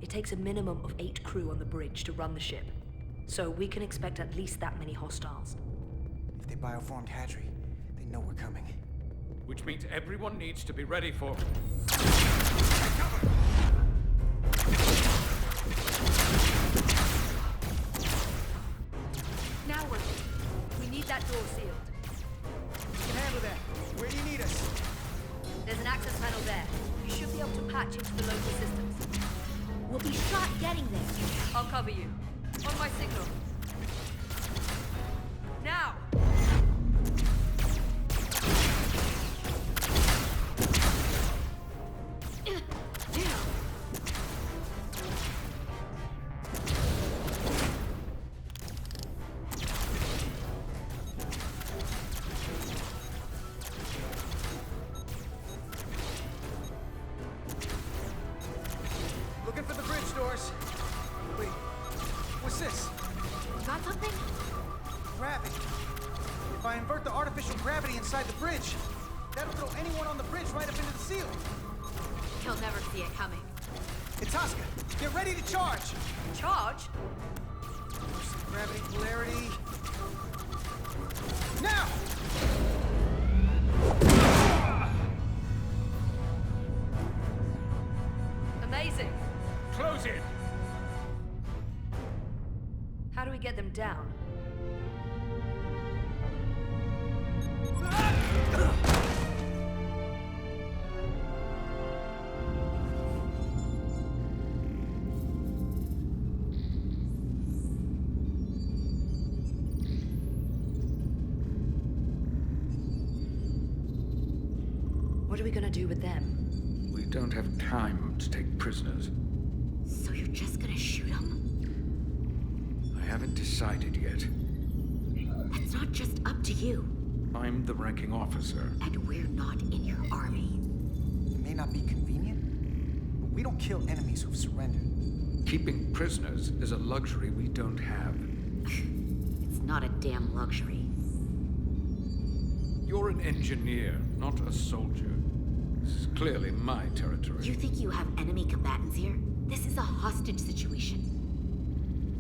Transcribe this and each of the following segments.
It takes a minimum of 8 crew on the bridge to run the ship. So we can expect at least that many hostiles. If they bioformed Hadri, they know we're coming. Which means everyone needs to be ready for... Now what? We need that door sealed. We can handle that. Where do you need us? There's an access panel there. You should be able to patch into the local systems. We'll be shot getting there. I'll cover you. On my signal. Now! Looking for the bridge doors. Wait, what's this? Got something? Gravity. If I invert the artificial gravity inside the bridge, that'll throw anyone on the bridge right up into the ceiling. He'll never see it coming. Itasca, get ready to charge! Charge? Gravity, polarity... Now! Amazing. Close it! How do we get them down? What are we gonna do with them? We don't have time to take prisoners. So you're just gonna shoot him? I haven't decided yet. That's not just up to you. I'm the ranking officer. And we're not in your army. It may not be convenient, but we don't kill enemies who've surrendered. Keeping prisoners is a luxury we don't have. It's not a damn luxury. You're an engineer, not a soldier. This is clearly my territory. You think you have enemy combatants here? This is a hostage situation.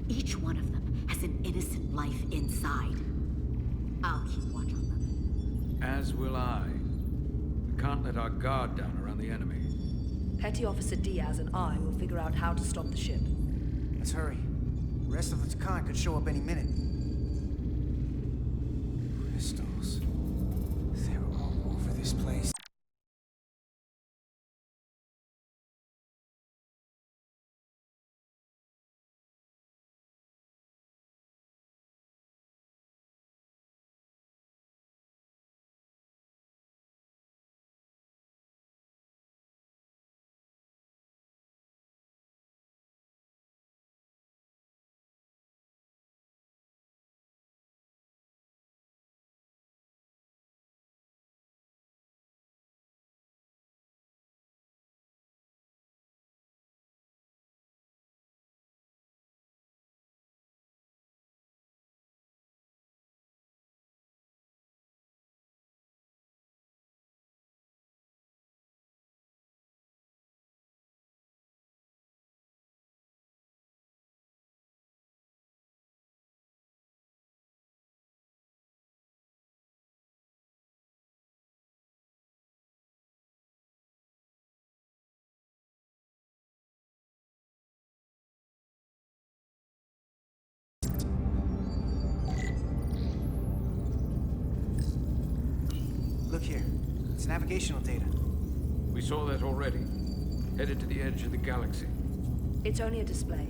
Each one of them has an innocent life inside. I'll keep watch on them. As will I. We can't let our guard down around the enemy. Petty Officer Diaz and I will figure out how to stop the ship. Let's hurry. The rest of the Takan could show up any minute. Crystals. They're all over this place. Look here. It's navigational data. We saw that already. Headed to the edge of the galaxy. It's only a display.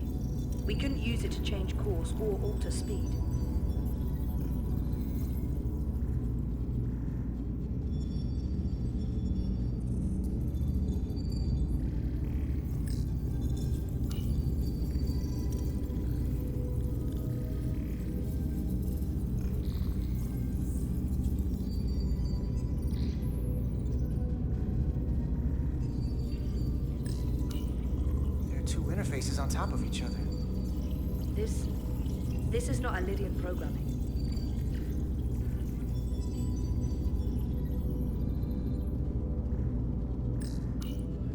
We couldn't use it to change course or alter speed. Interfaces on top of each other. This is not Lydian programming.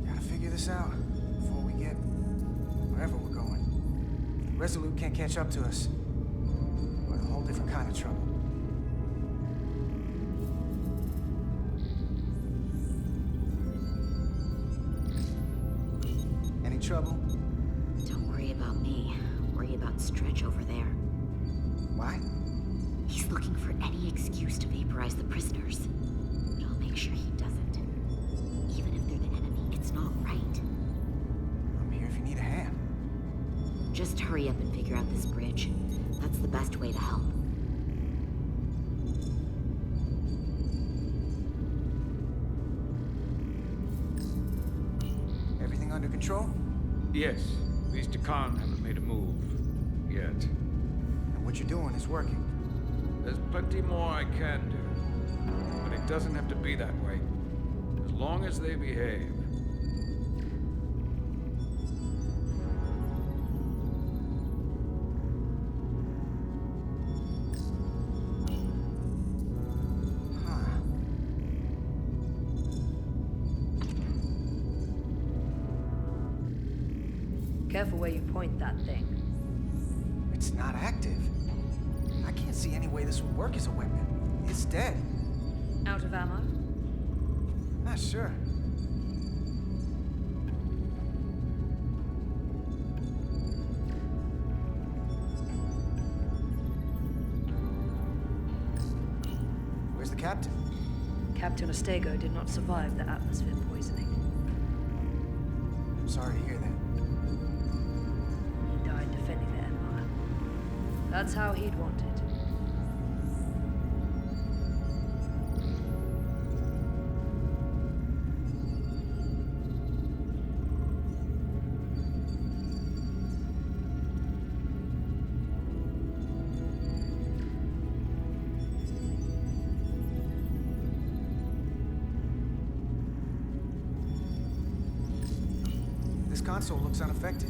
Gotta figure this out before we get Resolute can't catch up to us. We're in a whole different kind of trouble. Any trouble? Don't worry about me. Worry about Stretch over there. Why? He's looking for any excuse to vaporize the prisoners. But I'll make sure he doesn't. Even if they're the enemy, it's not right. I'm here if you need a hand. Just hurry up and figure out this bridge. That's the best way to help. Everything under control? Yes, these Takan haven't made a move. Yet. And what you're doing is working. There's plenty more I can do. But it doesn't have to be that way. As long as they behave. Huh. Careful where you point that thing. It's not active. I can't see any way this would work as a weapon. It's dead. Out of ammo? Not sure. Where's the captain? Captain Ostego did not survive the atmosphere poisoning. I'm sorry to hear that. He died defending the Empire. That's how he'd want it. This console looks unaffected.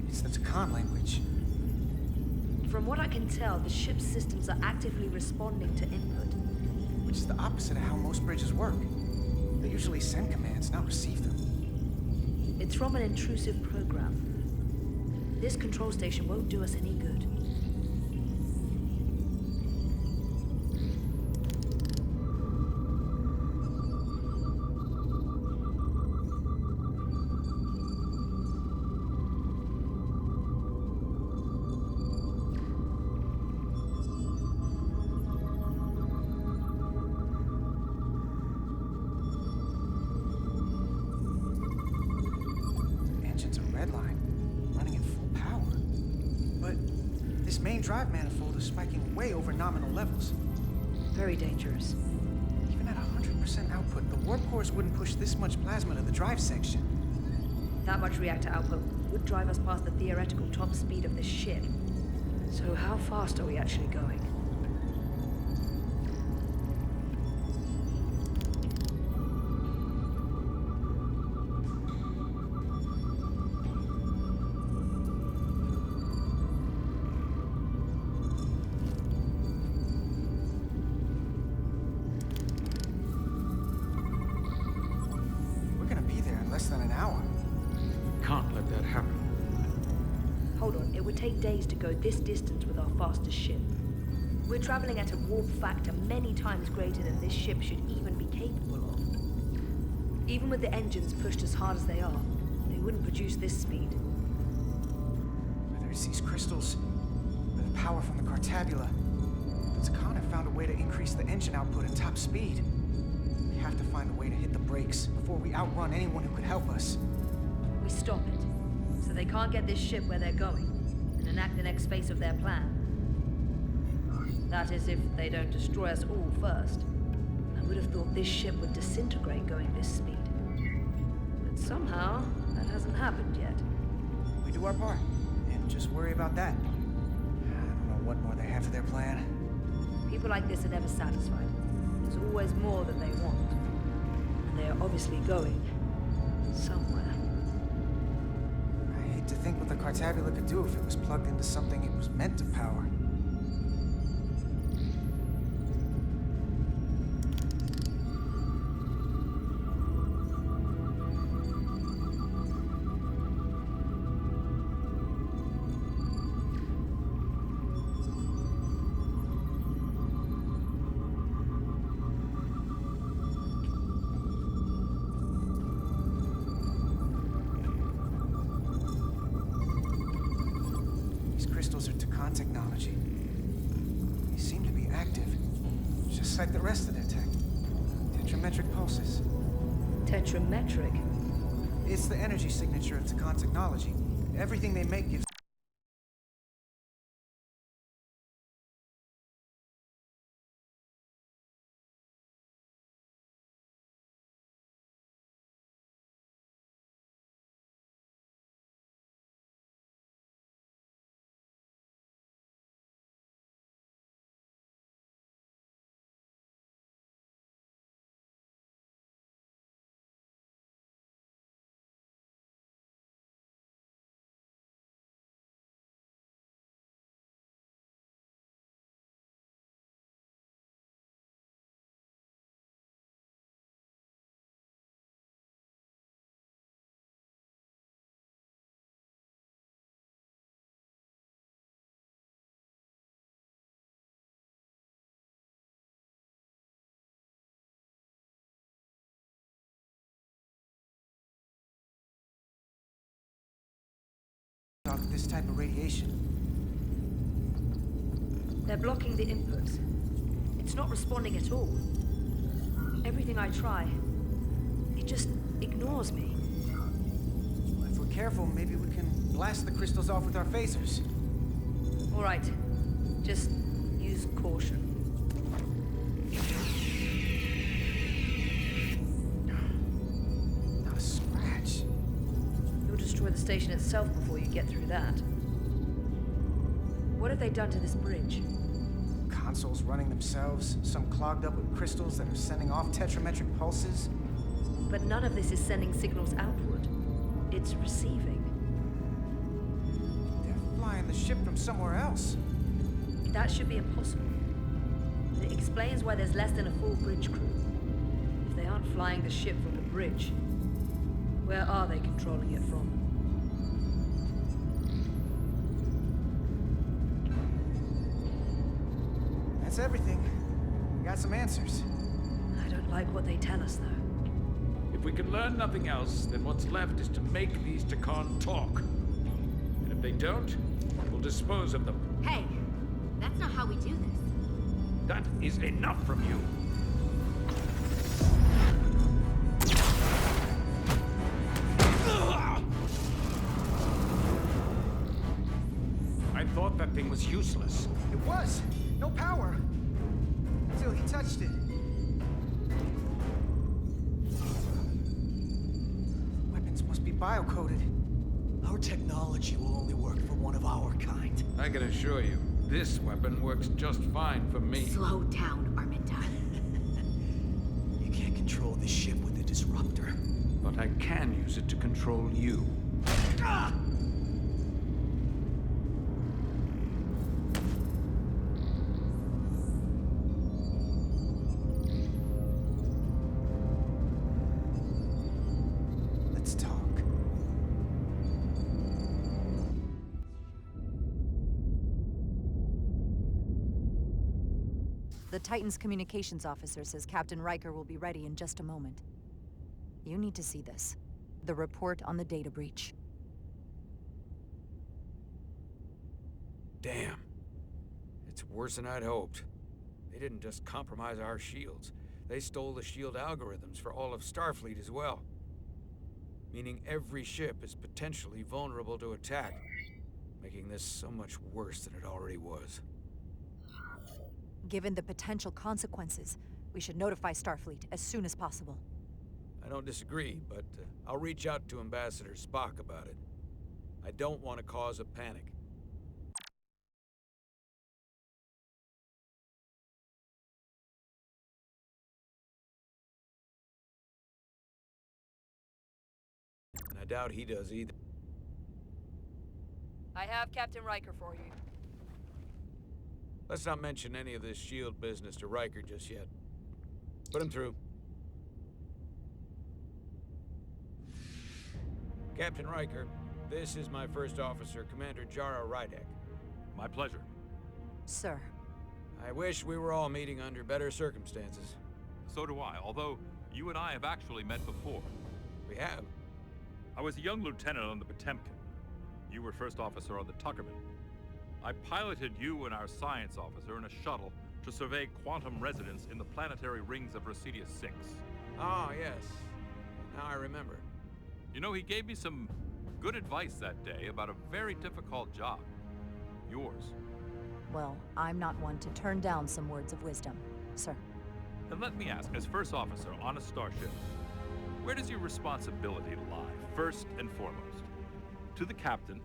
It's the Takan language. From what I can tell, the ship's systems are actively responding to input. Which is the opposite of how most bridges work. They usually send commands, not receive them. It's from an intrusive program. This control station won't do us any good. Engine's a red line, running at full power. But this main drive manifold is spiking way over nominal levels. Very dangerous. Even at 100% output, the warp cores wouldn't push this much plasma to the drive section. That much reactor output would drive us past the theoretical top speed of this ship. So how fast are we actually going? We're gonna be there in less than an hour. Can't let that happen. Hold on, it would take days to go this distance with our fastest ship. We're traveling at a warp factor many times greater than this ship should even be capable of. Even with the engines pushed as hard as they are, they wouldn't produce this speed. Whether it's these crystals, or the power from the Cartabula, the Takan have found a way to increase the engine output and top speed. We have to find a way to hit the brakes before we outrun anyone who could help us. We stop it, so they can't get this ship where they're going, and enact the next phase of their plan. That is, if they don't destroy us all first. I would have thought this ship would disintegrate going this speed. But somehow, that hasn't happened yet. We do our part, and just worry about that. I don't know what more they have to their plan. People like this are never satisfied. There's always more that they want. And they are obviously going somewhere. I hate to think what the Cartabula could do if it was plugged into something it was meant to power. Crystals are Takan technology. They seem to be active, just like the rest of their tech. Tetrametric pulses. Tetrametric? It's the energy signature of Takan technology. Everything they make gives off this type of radiation. They're blocking the inputs. It's not responding at all. Everything I try, it just ignores me. Well, if we're careful, maybe we can blast the crystals off with our phasers. All right, just use caution. Not a scratch. You'll destroy the station itself before you get through that. What have they done to this bridge? Consoles running themselves, some clogged up with crystals that are sending off tetrametric pulses. But none of this is sending signals outward. It's receiving. They're flying the ship from somewhere else. That should be impossible. It explains why there's less than a full bridge crew. If they aren't flying the ship from the bridge, where are they controlling it from? That's everything. We got some answers. I don't like what they tell us, though. If we can learn nothing else, then what's left is to make these Takan talk. And if they don't, we'll dispose of them. Hey, that's not how we do this. That is enough from you. I thought that thing was useless. It was! No power! Until he touched it. Weapons must be bio-coded. Our technology will only work for one of our kind. I can assure you, this weapon works just fine for me. Slow down, Arminta. You can't control the ship with the disruptor. But I can use it to control you. Ah! Let's talk. The Titan's communications officer says Captain Riker will be ready in just a moment. You need to see this. The report on the data breach. Damn. It's worse than I'd hoped. They didn't just compromise our shields. They stole the shield algorithms for all of Starfleet as well. Meaning every ship is potentially vulnerable to attack, making this so much worse than it already was. Given the potential consequences, we should notify Starfleet as soon as possible. I don't disagree, but I'll reach out to Ambassador Spock about it. I don't want to cause a panic. doubt he does either. I have Captain Riker for you. Let's not mention any of this shield business to Riker just yet. Put him through. Captain Riker, this is my first officer, Commander Jara Rydek. My pleasure. Sir. I wish we were all meeting under better circumstances. So do I, although you and I have actually met before. We have. I was a young lieutenant on the Potemkin. You were first officer on the Tuckerman. I piloted you and our science officer in a shuttle to survey quantum resonance in the planetary rings of Resurgence 6. Ah, yes. Now I remember. You know, he gave me some good advice that day about a very difficult job. Yours. Well, I'm not one to turn down some words of wisdom, sir. Then let me ask, as first officer on a starship, where does your responsibility lie, first and foremost? To the captain,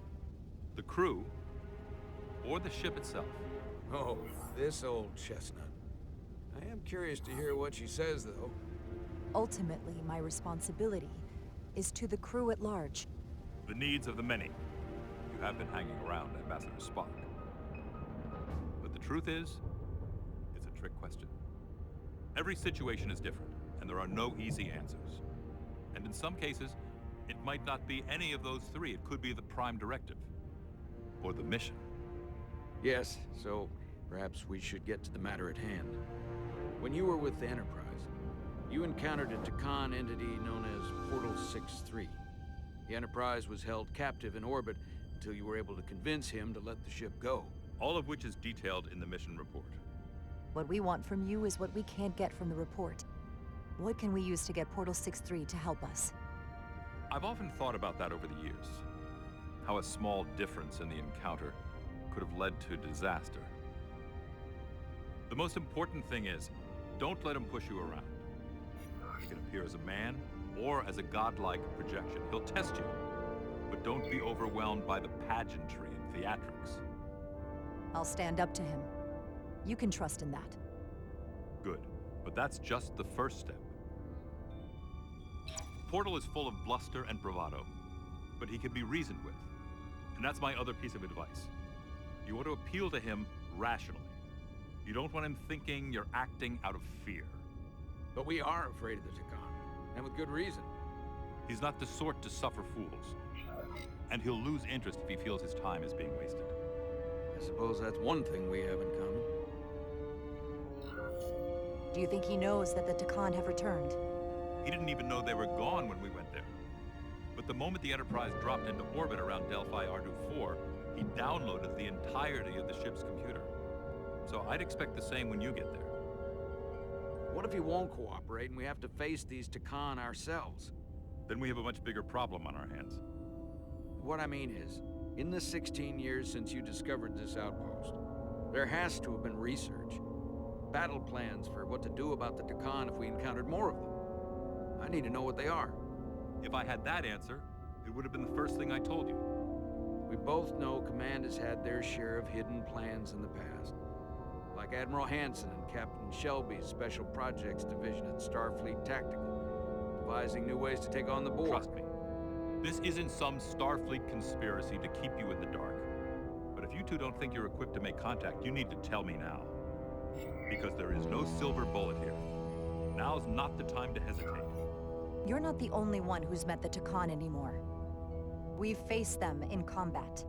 the crew, or the ship itself? Oh, this old chestnut. I am curious to hear what she says, though. Ultimately, my responsibility is to the crew at large. The needs of the many. You have been hanging around Ambassador Spock. But the truth is, it's a trick question. Every situation is different, and there are no easy answers. And in some cases, it might not be any of those three. It could be the prime directive, or the mission. Yes, so perhaps we should get to the matter at hand. When you were with the Enterprise, you encountered a Takan entity known as Portal 6-3. The Enterprise was held captive in orbit until you were able to convince him to let the ship go. All of which is detailed in the mission report. What we want from you is what we can't get from the report. What can we use to get Portal 6-3 to help us? I've often thought about that over the years. How a small difference in the encounter could have led to disaster. The most important thing is, don't let him push you around. He can appear as a man or as a godlike projection. He'll test you, but don't be overwhelmed by the pageantry and theatrics. I'll stand up to him. You can trust in that. Good, but that's just the first step. Portal is full of bluster and bravado, but he can be reasoned with. And that's my other piece of advice. You want to appeal to him rationally. You don't want him thinking you're acting out of fear. But we are afraid of the Takan, and with good reason. He's not the sort to suffer fools. And he'll lose interest if he feels his time is being wasted. I suppose that's one thing we have in common. Do you think he knows that the Takan have returned? He didn't even know they were gone when we went there. But the moment the Enterprise dropped into orbit around Delphi Ardu 4, he downloaded the entirety of the ship's computer. So I'd expect the same when you get there. What if he won't cooperate and we have to face these Takan ourselves? Then we have a much bigger problem on our hands. What I mean is, in the 16 years since you discovered this outpost, there has to have been research. Battle plans for what to do about the Takan if we encountered more of them. I need to know what they are. If I had that answer, it would have been the first thing I told you. We both know Command has had their share of hidden plans in the past. Like Admiral Hansen and Captain Shelby's Special Projects Division at Starfleet Tactical, devising new ways to take on the board. Trust me, this isn't some Starfleet conspiracy to keep you in the dark. But if you two don't think you're equipped to make contact, you need to tell me now. Because there is no silver bullet here. Now's not the time to hesitate. You're not the only one who's met the Takan anymore. We've faced them in combat.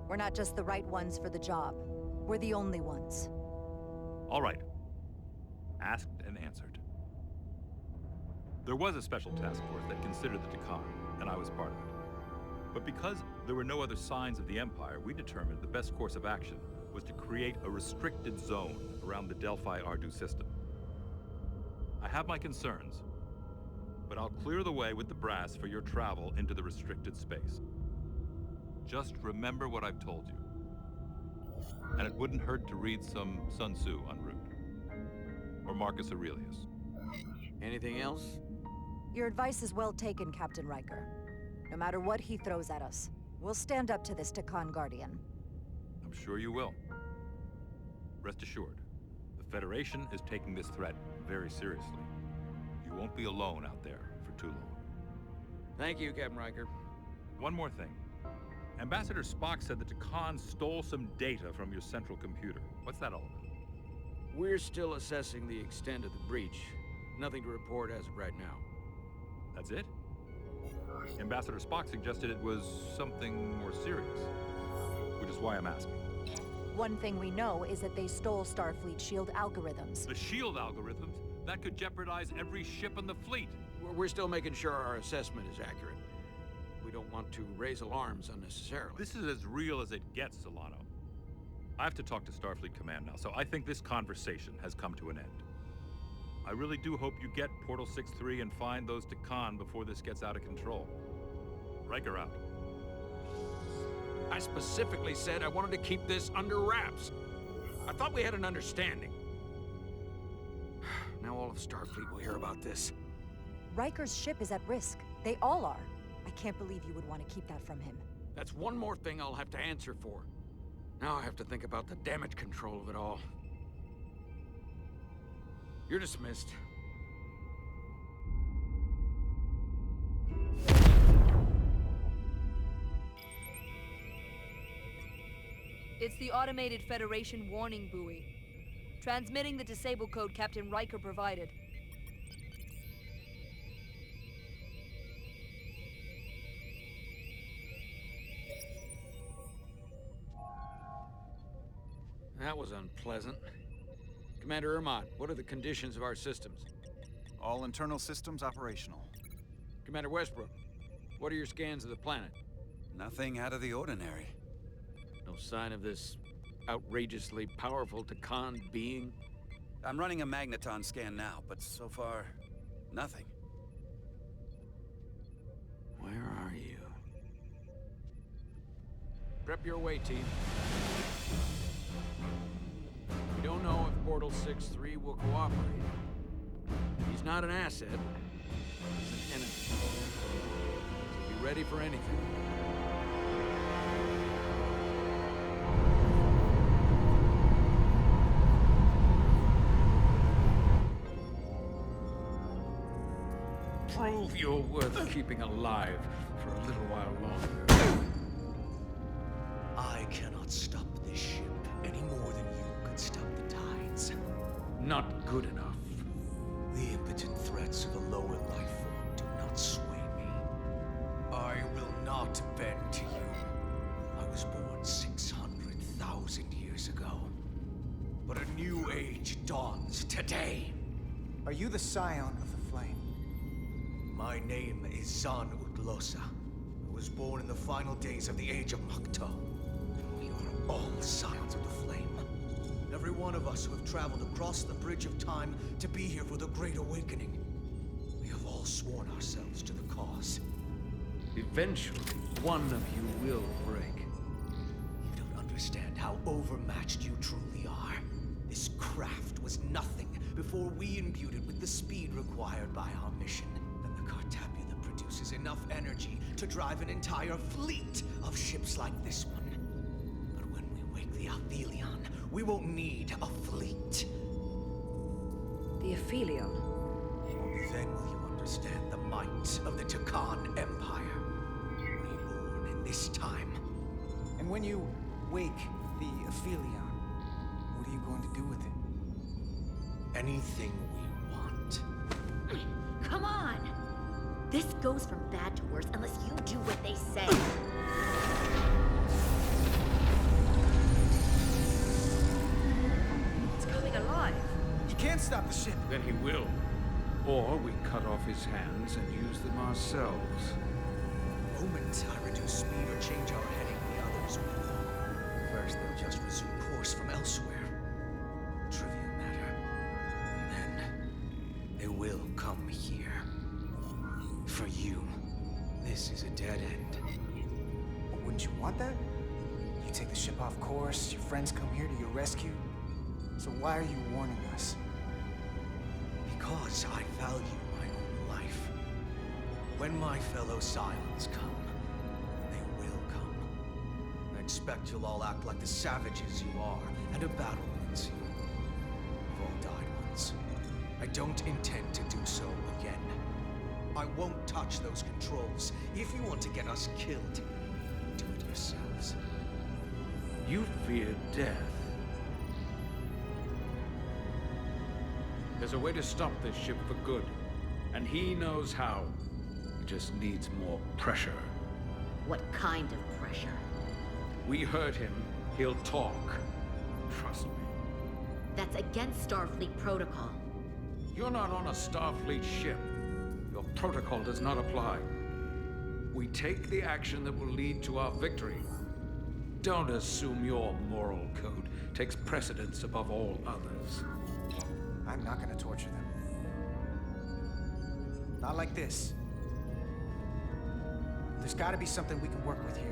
We're not just the right ones for the job. We're the only ones. All right. Asked and answered. There was a special task force that considered the Takan, and I was part of it. But because there were no other signs of the Empire, we determined the best course of action was to create a restricted zone around the Delphi Ardu system. I have my concerns, but I'll clear the way with the brass for your travel into the restricted space. Just remember what I've told you. And it wouldn't hurt to read some Sun Tzu en route. Or Marcus Aurelius. Anything else? Your advice is well taken, Captain Riker. No matter what he throws at us, we'll stand up to this Takan Guardian. I'm sure you will. Rest assured, the Federation is taking this threat very seriously. You won't be alone out there for too long. Thank you, Captain Riker. one more thing. Ambassador Spock said that Khan stole some data from your central computer. What's that all about? We're still assessing the extent of the breach. Nothing to report as of right now. That's it? Ambassador Spock suggested it was something more serious, which is why I'm asking. One thing we know is that they stole Starfleet shield algorithms. The shield algorithms? That could jeopardize every ship in the fleet. We're still making sure our assessment is accurate. We don't want to raise alarms unnecessarily. This is as real as it gets, Solano. I have to talk to Starfleet Command now, so I think this conversation has come to an end. I really do hope you get Portal 6-3 and find those Khan before this gets out of control. Riker out. I specifically said I wanted to keep this under wraps. I thought we had an understanding. Now all of Starfleet will hear about this. Riker's ship is at risk. They all are. I can't believe you would want to keep that from him. That's one more thing I'll have to answer for. Now I have to think about the damage control of it all. You're dismissed. It's the automated Federation warning buoy. Transmitting the disable code Captain Riker provided. That was unpleasant. Commander Ermont, what are the conditions of our systems? All internal systems operational. Commander Westbrook, what are your scans of the planet? Nothing out of the ordinary. No sign of this outrageously powerful Khan being? I'm running a magneton scan now, but so far, nothing. Where are you? Prep your way, team. We don't know if Portal 6-3 will cooperate. He's not an asset. He's an enemy. So be ready for anything. Prove you're worth keeping alive for a little while longer. I cannot stop this ship any more than you could stop the tides. Not good enough. The impotent threats of a lower life form do not sway me. I will not bend to you. I was born 600,000 years ago. But a new age dawns today. Are you the scion of the flame? My name is Zan Utlosa. I was born in the final days of the Age of Makto. We are all scions of the flame. Every one of us who have traveled across the bridge of time to be here for the Great Awakening. We have all sworn ourselves to the cause. Eventually, one of you will break. You don't understand how overmatched you truly are. This craft was nothing before we imbued it with the speed required by our mission. Then the Cartabula produces enough energy to drive an entire fleet of ships like this one. But when we wake the Aphelion, we won't need a fleet. The Aphelion. Only then will you understand the might of the Takan Empire. Reborn in this time. And when you wake the Aphelion, what are you going to do with it? Anything we want. Come on! This goes from bad to worse unless you do what they say. It's coming alive. You can't stop the ship. Then he will. Or we cut off his hands and use them ourselves. The moment I reduce speed or change our heading, the others will. First, they'll just resume course from elsewhere. Trivial matter. And then, they will come here. For you, this is a dead end. Well, wouldn't you want that? You take the ship off course, your friends come here to your rescue. So why are you warning us? Because I value my own life. When my fellow Scions come, they will come. I expect you'll all act like the savages you are, and a battle wounds you. You've all died once. I don't intend to do so again. I won't touch those controls. If you want to get us killed, do it yourselves. You fear death. There's a way to stop this ship for good, and he knows how. He just needs more pressure. What kind of pressure? We heard him. He'll talk. Trust me. That's against Starfleet protocol. You're not on a Starfleet ship. Your protocol does not apply. We take the action that will lead to our victory. Don't assume your moral code takes precedence above all others. I'm not gonna torture them. Not like this. There's gotta be something we can work with here.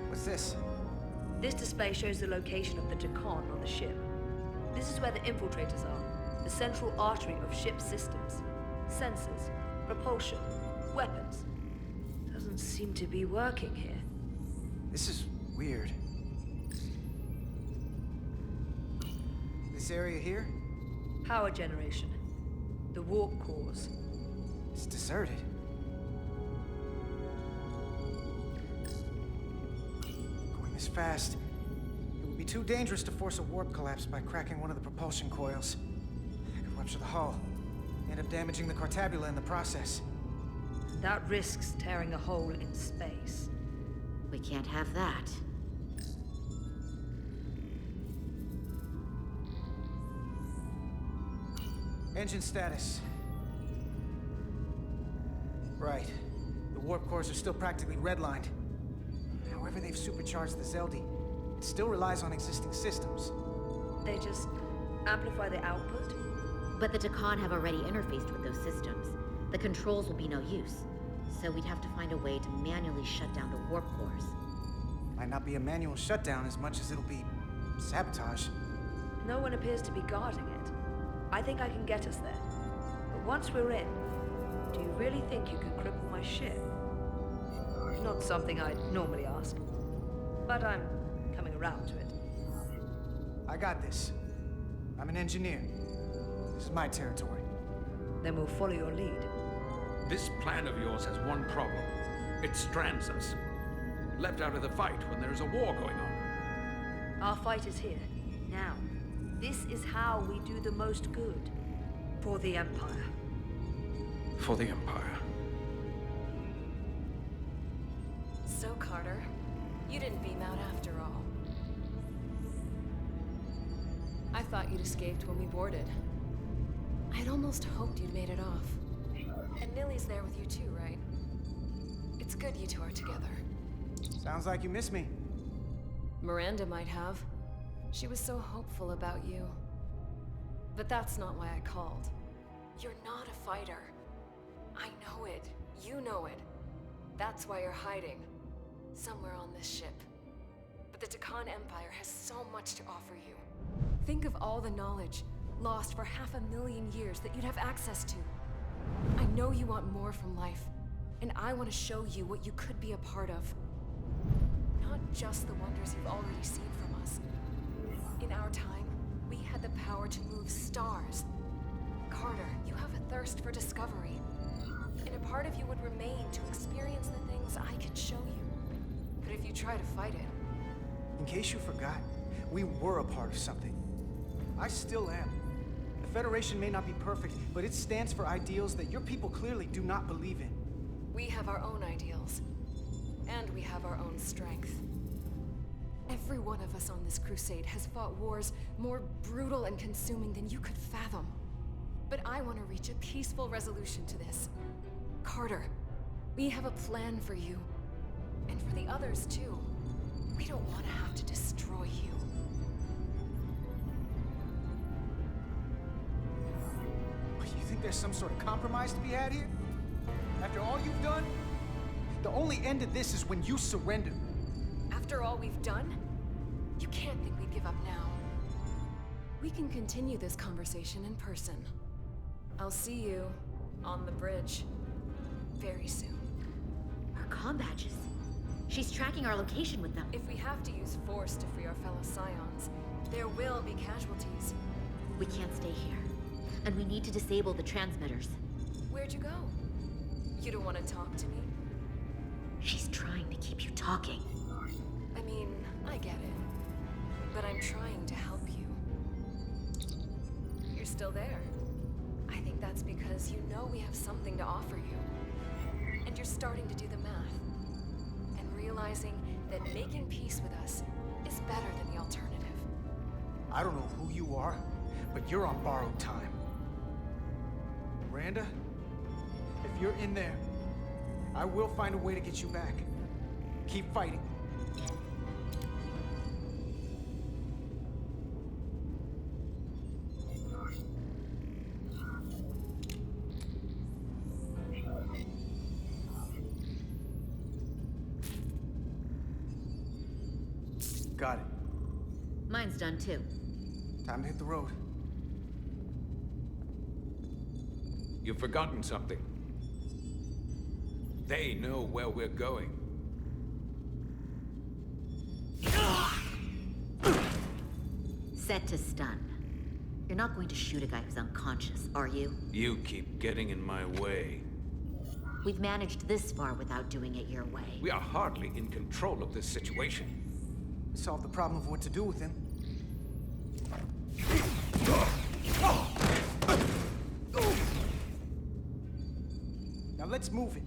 What's this? This display shows the location of the Takan on the ship. This is where the infiltrators are, the central artery of ship systems. Sensors, propulsion, weapons. Doesn't seem to be working here. This is weird. This area here? Power generation. The warp cores. It's deserted. Going this fast, it would be too dangerous to force a warp collapse by cracking one of the propulsion coils. I could rupture the hull, end up damaging the Cartabula in the process. That risks tearing a hole in space. We can't have that. Engine status. Right. The warp cores are still practically redlined. However they've supercharged the Zeldi, it still relies on existing systems. They just amplify the output? But the Takan have already interfaced with those systems. The controls will be no use. So we'd have to find a way to manually shut down the warp cores. Might not be a manual shutdown as much as it'll be sabotage. No one appears to be guarding it. I think I can get us there. But once we're in, do you really think you can cripple my ship? Not something I'd normally ask. But I'm coming around to it. I got this. I'm an engineer. This is my territory. Then we'll follow your lead. This plan of yours has one problem. It strands us. Left out of the fight when there is a war going on. Our fight is here, now. This is how we do the most good. For the Empire. For the Empire. So, Carter, you didn't beam out after all. I thought you'd escaped when we boarded. I'd almost hoped you'd made it off. And Nilly's there with you too, right? It's good you two are together. Sounds like you miss me. Miranda might have. She was so hopeful about you. But that's not why I called. You're not a fighter. I know it. You know it. That's why you're hiding. Somewhere on this ship. But the Takan Empire has so much to offer you. Think of all the knowledge lost for 500,000 years that you'd have access to. I know you want more from life, and I want to show you what you could be a part of. Not just the wonders you've already seen from us. In our time, we had the power to move stars. Carter, you have a thirst for discovery. And a part of you would remain to experience the things I can show you. But if you try to fight it... In case you forgot, we were a part of something. I still am. The Federation may not be perfect, but it stands for ideals that your people clearly do not believe in. We have our own ideals. And we have our own strength. Every one of us on this crusade has fought wars more brutal and consuming than you could fathom. But I want to reach a peaceful resolution to this. Carter, we have a plan for you. And for the others, too. We don't want to have to destroy you. You think there's some sort of compromise to be had here? After all you've done? The only end of this is when you surrender. After all we've done, you can't think we'd give up now. We can continue this conversation in person. I'll see you on the bridge. very soon. Our comm badges. She's tracking our location with them. If we have to use force to free our fellow Scions, there will be casualties. We can't stay here. And we need to disable the transmitters. Where'd you go? You don't want to talk to me? She's trying to keep you talking. I mean, I get it. But I'm trying to help you. You're still there. I think that's because you know we have something to offer you. And you're starting to do the math. And realizing that making peace with us is better than the alternative. I don't know who you are, but you're on borrowed time. Miranda, if you're in there, I will find a way to get you back. Keep fighting. Got it. Mine's done too. Time to hit the road. You've forgotten something. They know where we're going. Set to stun. You're not going to shoot a guy who's unconscious, are you? You keep getting in my way. We've managed this far without doing it your way. We are hardly in control of this situation. Solve the problem of what to do with him. Now let's move it.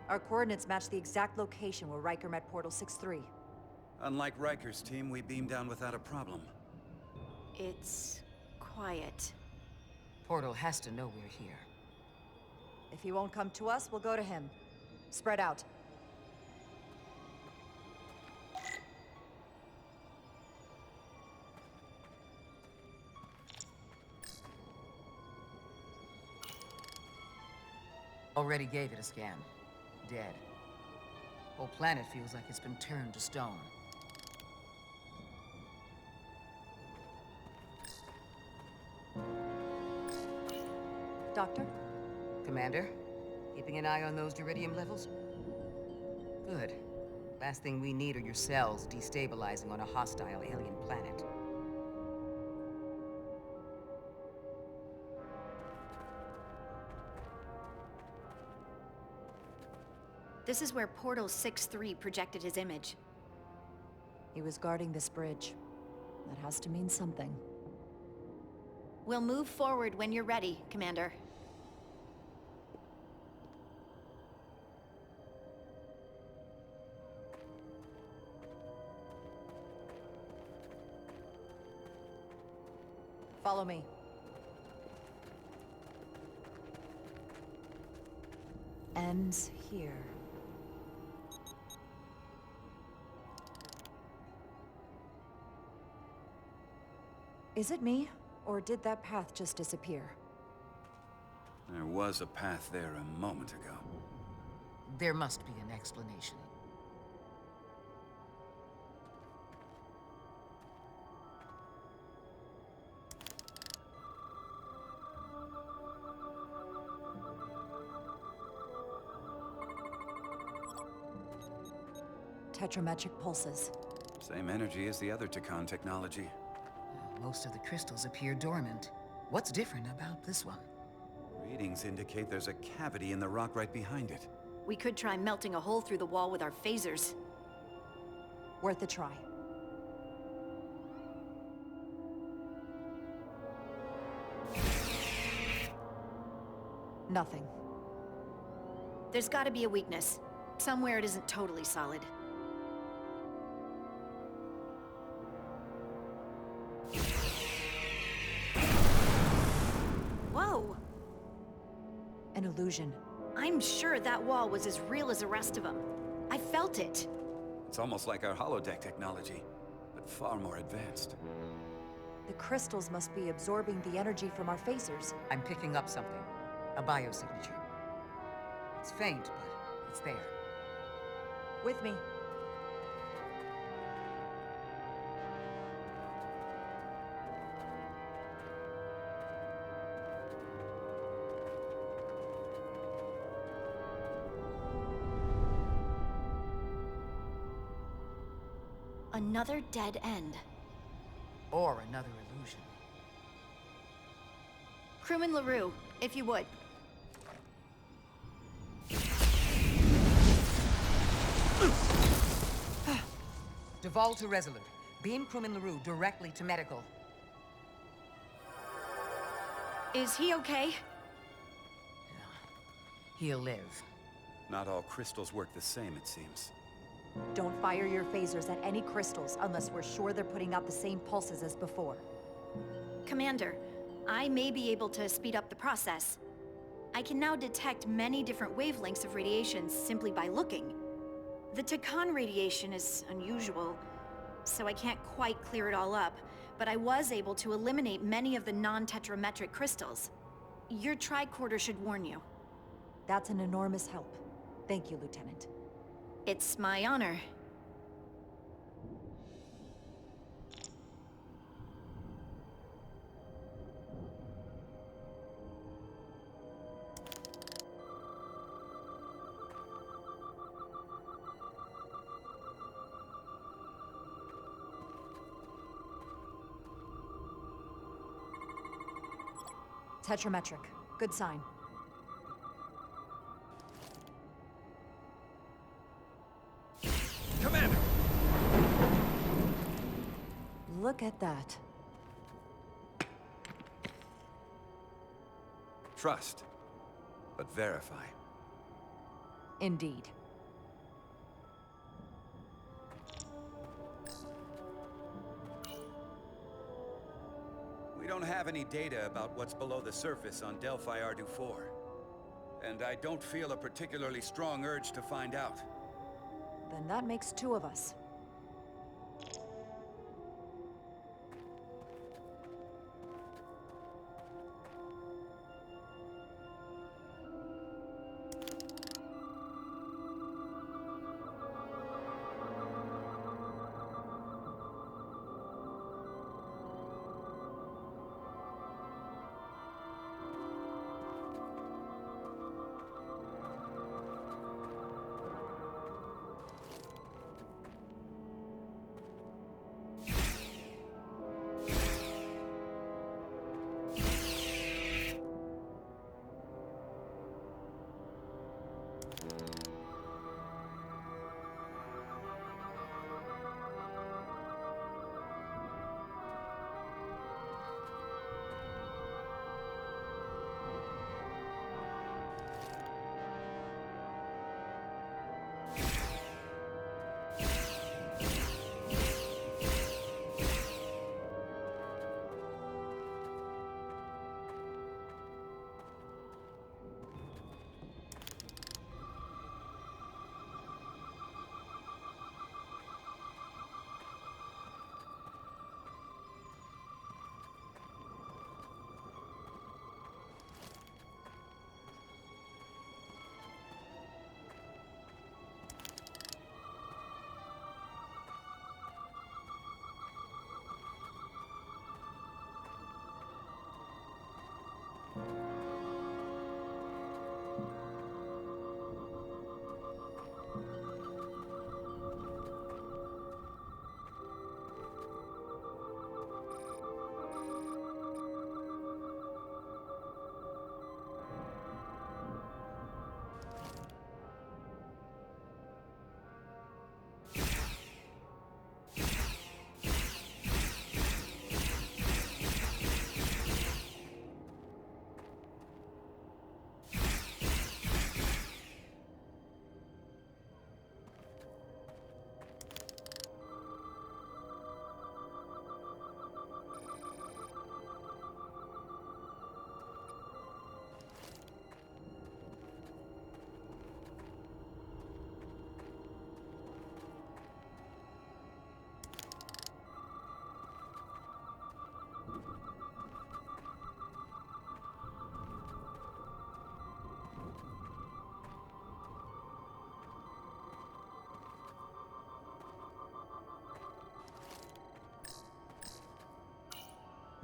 Our coordinates match the exact location where Riker met Portal 6-3. Unlike Riker's team, we beamed down without a problem. It's quiet. Portal has to know we're here. If he won't come to us, we'll go to him. Spread out. Already gave it a scan. Dead. Whole planet feels like it's been turned to stone. Doctor? Commander, keeping an eye on those iridium levels? Good. Last thing we need are your cells destabilizing on a hostile alien planet. This is where Portal 6-3 projected his image. He was guarding this bridge. That has to mean something. We'll move forward when you're ready, Commander. Follow me. Ends here. Is it me, or did that path just disappear? There was a path there a moment ago. There must be an explanation. Tetrametric pulses. Same energy as the other Takan technology. Most of the crystals appear dormant. What's different about this one? Readings indicate there's a cavity in the rock right behind it. We could try melting a hole through the wall with our phasers. Worth a try. Nothing. There's gotta be a weakness. Somewhere it isn't totally solid. Whoa! An illusion. I'm sure that wall was as real as the rest of them. I felt it. It's almost like our holodeck technology, but far more advanced. The crystals must be absorbing the energy from our phasers. I'm picking up something. A biosignature. It's faint, but it's there. With me. Another dead end. Or another illusion. Crewman LaRue, if you would. Duval to Resolute. Beam crewman LaRue directly to medical. Is he okay? He'll live. Not all crystals work the same, it seems. Don't fire your phasers at any crystals unless we're sure they're putting out the same pulses as before. Commander, I may be able to speed up the process. I can now detect many different wavelengths of radiation simply by looking. The Takan radiation is unusual, so I can't quite clear it all up, but I was able to eliminate many of the non-tetrametric crystals. Your tricorder should warn you. That's an enormous help. Thank you, Lieutenant. It's my honor. Tetrametric. Good sign. Commander! Look at that. Trust, but verify. Indeed. We don't have any data about what's below the surface on Delphi Ardu 4. And I don't feel a particularly strong urge to find out. Then that makes two of us.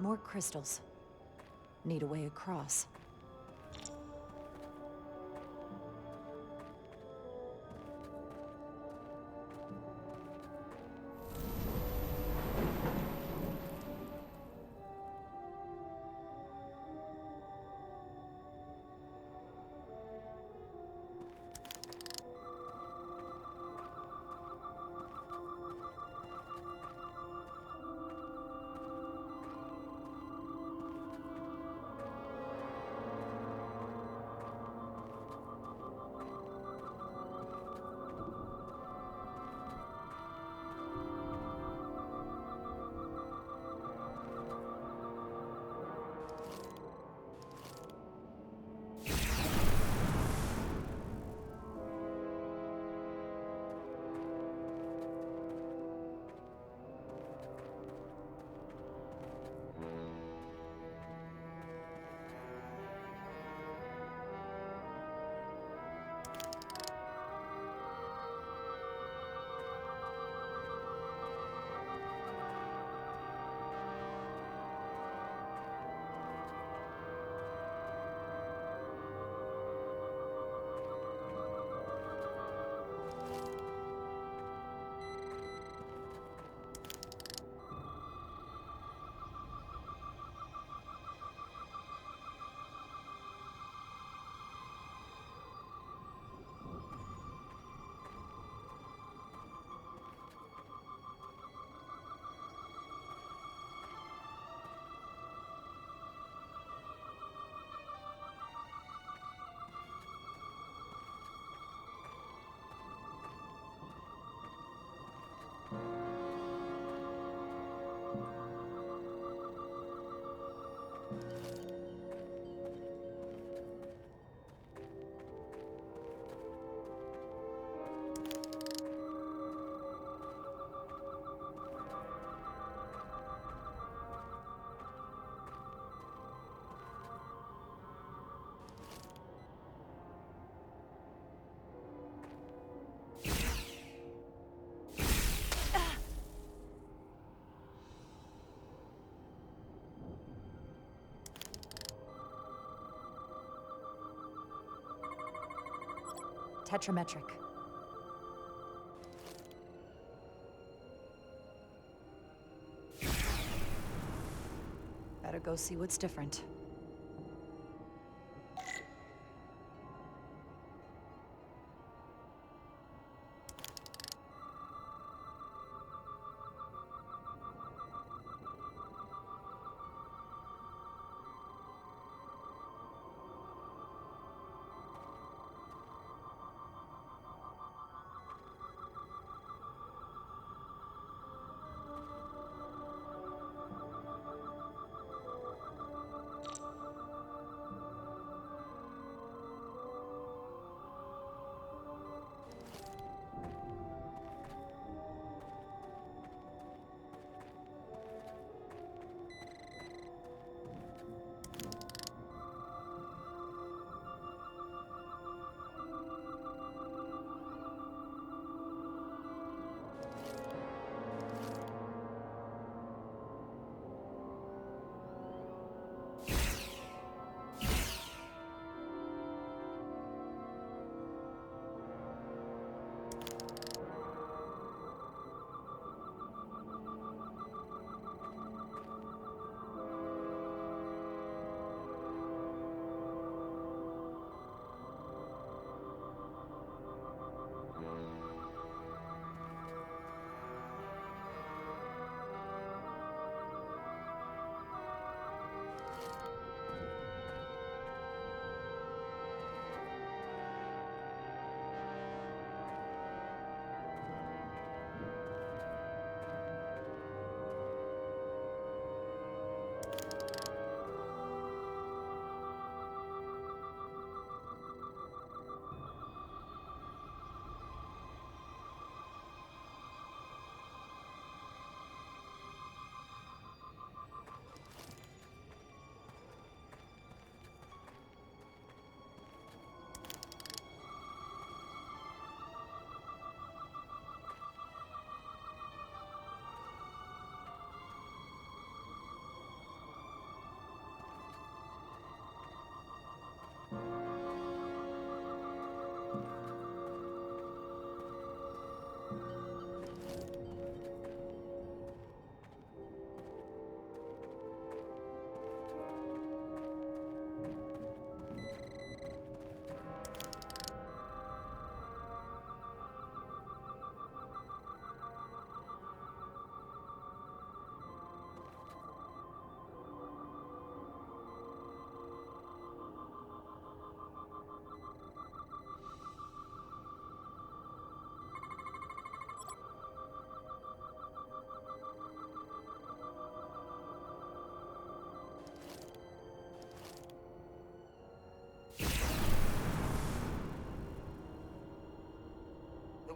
More crystals. Need a way across. Tetrametric. Better go see what's different.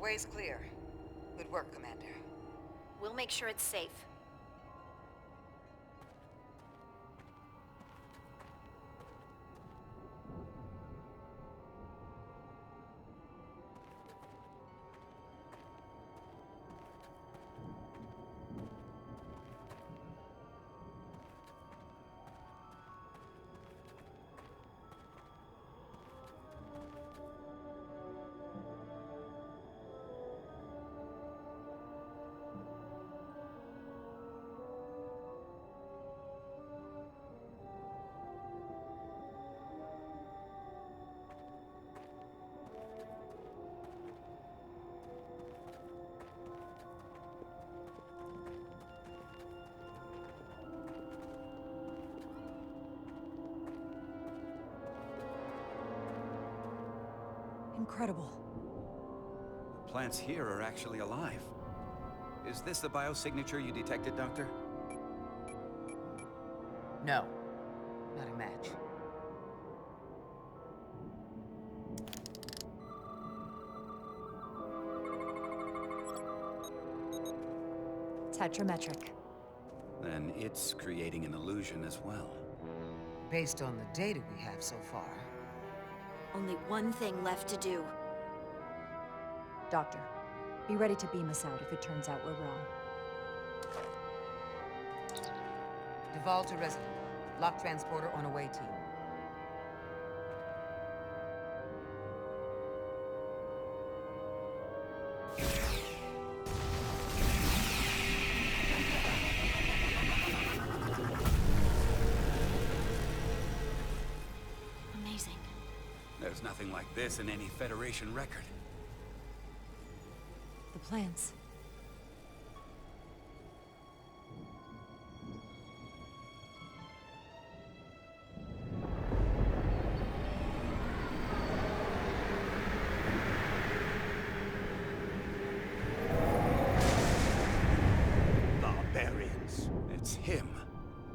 Way's clear. Good work, Commander. We'll make sure it's safe. Incredible. The plants here are actually alive. Is this the biosignature you detected, Doctor? No. Not a match. Tetrametric. Then it's creating an illusion as well. Based on the data we have so far. Only one thing left to do. Doctor, be ready to beam us out if it turns out we're wrong. Duval to resident. Lock transporter on away team. Amazing. There's nothing like this in any Federation record. The plans. Barbarians. It's him.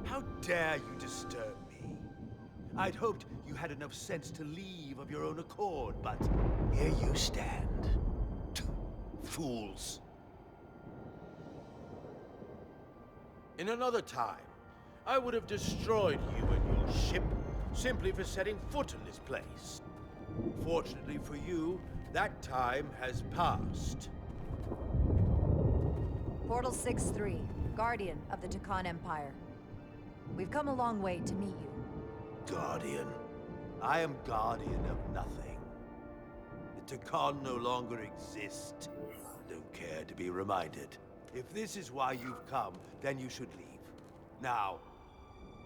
How dare you disturb me? I'd hoped you had enough sense to leave of your own accord, but here you stand. Fools. In another time, I would have destroyed you and your ship simply for setting foot in this place. Fortunately for you, that time has passed. Portal 6-3, Guardian of the Takan Empire. We've come a long way to meet you. Guardian? I am guardian of nothing. The Takan no longer exist. Don't care to be reminded. If this is why you've come, then you should leave. Now.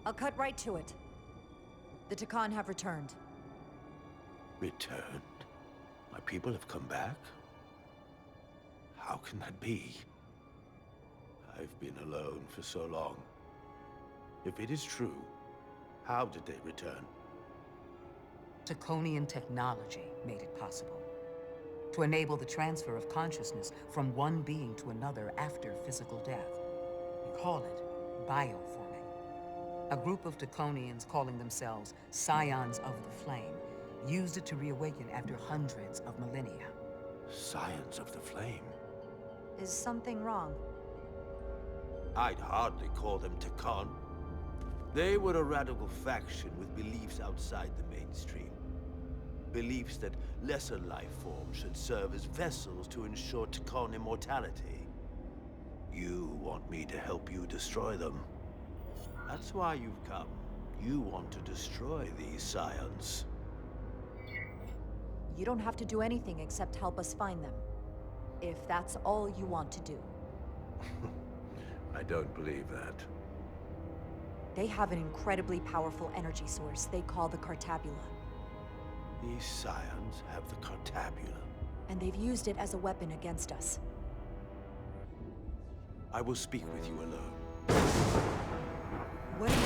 I'll cut right to it. The Takan have returned. Returned? My people have come back? How can that be? I've been alone for so long. If it is true, how did they return? Taconian technology made it possible. To enable the transfer of consciousness from one being to another after physical death. We call it bioforming. A group of Taconians calling themselves Scions of the Flame used it to reawaken after hundreds of millennia. Scions of the Flame? Is something wrong? I'd hardly call them Takan. They were a radical faction with beliefs outside the mainstream. Beliefs that lesser life forms should serve as vessels to ensure Takan immortality. You want me to help you destroy them. That's why you've come. You want to destroy these scions. You don't have to do anything except help us find them. If that's all you want to do. I don't believe that. They have an incredibly powerful energy source they call the Cartabula. These scions have the Cartabula. And they've used it as a weapon against us. I will speak with you alone. What do you...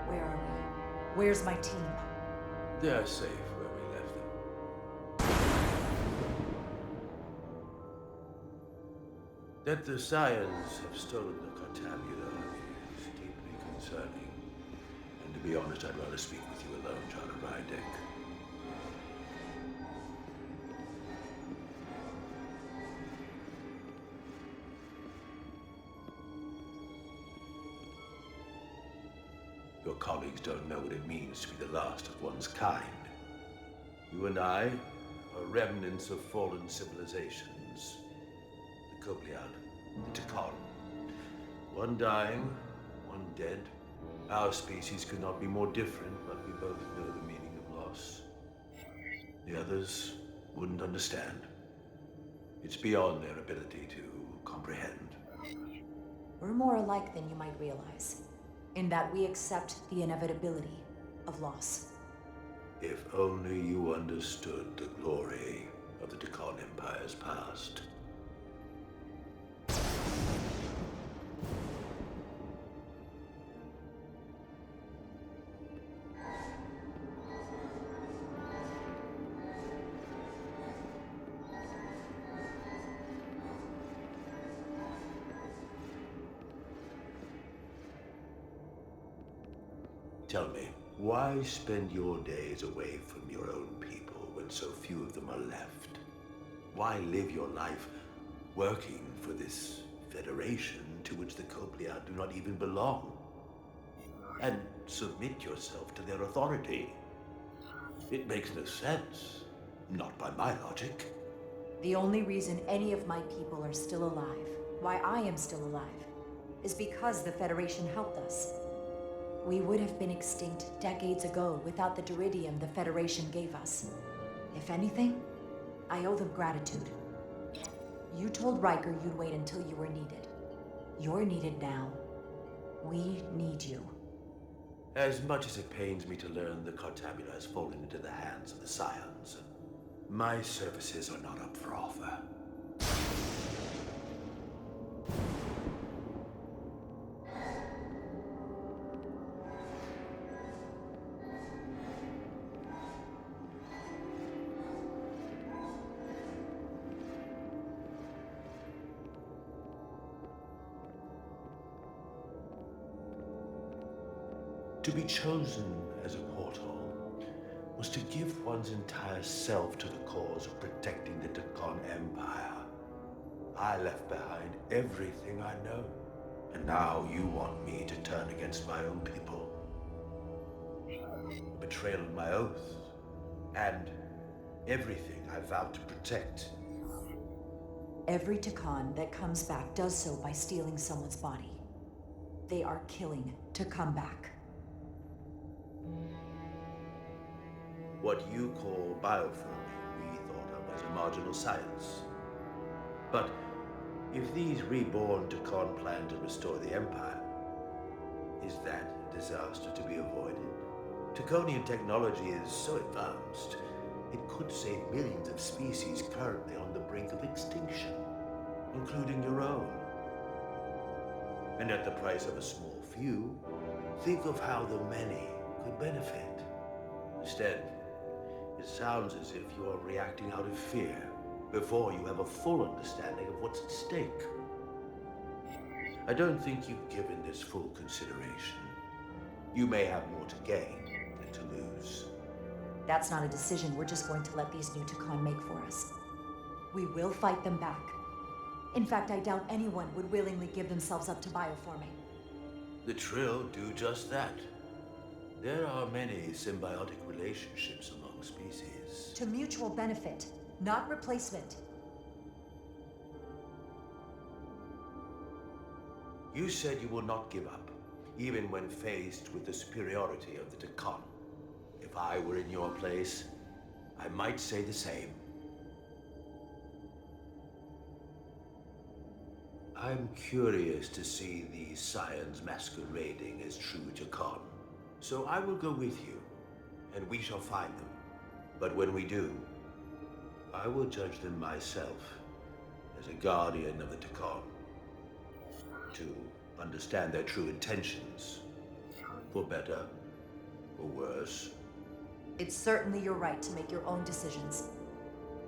Where are we? Where's my team? They're safe where we left them. That the Scions have stolen the Cartabula is deeply concerning. And to be honest, I'd rather speak with you alone, John Rydeck. Your colleagues don't know what it means to be the last of one's kind. You and I are remnants of fallen civilizations. The Kobliad, the Takon. One dying, one dead. Our species could not be more different, but we both know the meaning of loss. The others wouldn't understand. It's beyond their ability to comprehend. We're more alike than you might realize, in that we accept the inevitability of loss. If only you understood the glory of the Takon Empire's past. Tell me, why spend your days away from your own people when so few of them are left? Why live your life working for this federation to which the Kobliad do not even belong? And submit yourself to their authority? It makes no sense. Not by my logic. The only reason any of my people are still alive, why I am still alive, is because the Federation helped us. We would have been extinct decades ago without the Duridium the Federation gave us. If anything, I owe them gratitude. You told Riker you'd wait until you were needed. You're needed now. We need you. As much as it pains me to learn the Cartabula has fallen into the hands of the Scions, my services are not up for offer. To be chosen as a portal was to give one's entire self to the cause of protecting the Takon Empire. I left behind everything I know, and now you want me to turn against my own people. A betrayal of my oath, and everything I vowed to protect. Every Takon that comes back does so by stealing someone's body. They are killing to come back. What you call bioforming, we thought of as a marginal science. But if these reborn Takon plan to restore the Empire, is that a disaster to be avoided? Takonian technology is so advanced, it could save millions of species currently on the brink of extinction, including your own. And at the price of a small few, think of how the many could benefit. Instead, it sounds as if you are reacting out of fear before you have a full understanding of what's at stake. I don't think you've given this full consideration. You may have more to gain than to lose. That's not a decision we're just going to let these new Takon make for us. We will fight them back. In fact, I doubt anyone would willingly give themselves up to bioforming. The Trill do just that. There are many symbiotic relationships among species. To mutual benefit, not replacement. You said you will not give up, even when faced with the superiority of the Takon. If I were in your place, I might say the same. I'm curious to see these Scions masquerading as true Takon. So I will go with you, and we shall find them. But when we do, I will judge them myself as a guardian of the Takon. To understand their true intentions, for better or worse. It's certainly your right to make your own decisions.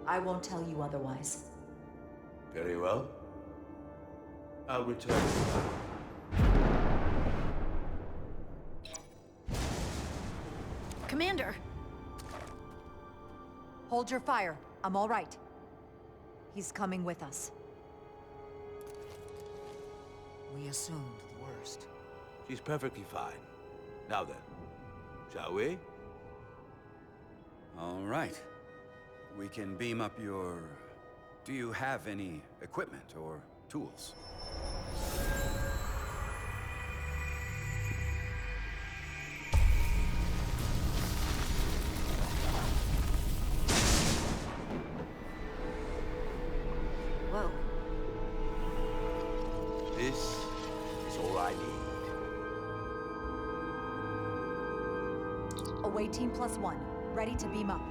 I won't tell you otherwise. Very well. I'll return. Commander! Hold your fire. I'm all right. He's coming with us. We assumed the worst. She's perfectly fine. Now then, shall we? All right. We can beam up your... Do you have any equipment or tools? Whoa. This is all I need. Away Team +1. Ready to beam up.